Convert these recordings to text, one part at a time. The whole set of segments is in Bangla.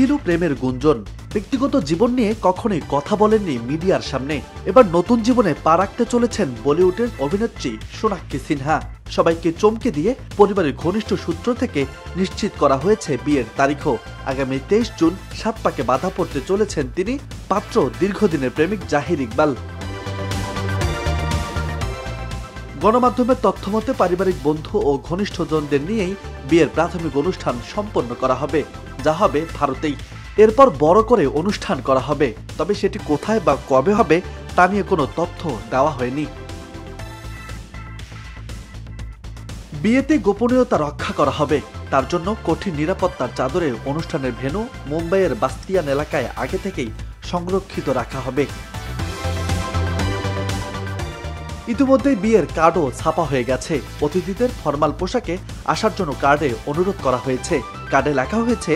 ছিল প্রেমের গুঞ্জন। ব্যক্তিগত জীবন নিয়ে কখনোই কথা বলেননি মিডিয়ার সামনে। এবার নতুন জীবনে পা রাখতে চলেছেন বলিউডের অভিনেত্রী সোনাক্ষী সিনহা। সবাইকে চমকে দিয়ে পরিবারের ঘনিষ্ঠ সূত্র থেকে নিশ্চিত করা হয়েছে বিয়ের তারিখও। আগামী 23 জুন সাত পাকে বাধা পড়তে চলেছেন তিনি। পাত্র দীর্ঘদিনের প্রেমিক জাহির ইকবাল। গণমাধ্যমের তথ্যমতে পারিবারিক বন্ধু ও ঘনিষ্ঠজনদের নিয়েই বিয়ের প্রাথমিক অনুষ্ঠান সম্পন্ন করা হবে, যা হবে ভারতেই। এরপর বড় করে অনুষ্ঠান করা হবে, তবে সেটি কোথায় বা কবে হবে তা নিয়ে কোনো তথ্য দেওয়া হয়নি। বিয়েতে গোপনীয়তা রক্ষা করা হবে, তার জন্য কঠিন নিরাপত্তার চাদরে অনুষ্ঠানের ভেন্যু মুম্বাইয়ের বাস্তিয়ান এলাকায় আগে থেকেই সংরক্ষিত রাখা হবে। ইতিমধ্যেই বিয়ের কার্ডও ছাপা হয়ে গেছে। অতিথিদের ফরমাল পোশাকে আসার জন্য কার্ডে অনুরোধ করা হয়েছে। কার্ডে লেখা হয়েছে,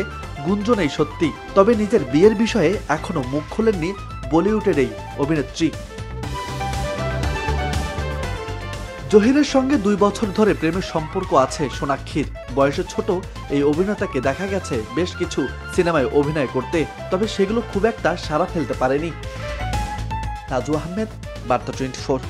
গুঞ্জনেই সত্যি। তবে নিজের বিয়ের বিষয়ে এখনো মুখ খোলেননি বলিউডের এই অভিনেত্রী। জহিরের সঙ্গে 2 বছর ধরে প্রেমের সম্পর্ক আছে সোনাক্ষীর। বয়সে ছোট এই অভিনেতাকে দেখা গেছে বেশ কিছু সিনেমায় অভিনয় করতে, তবে সেগুলো খুব একটা সাড়া ফেলতে পারেনি। তাজু আহমেদ, বার্তা 24।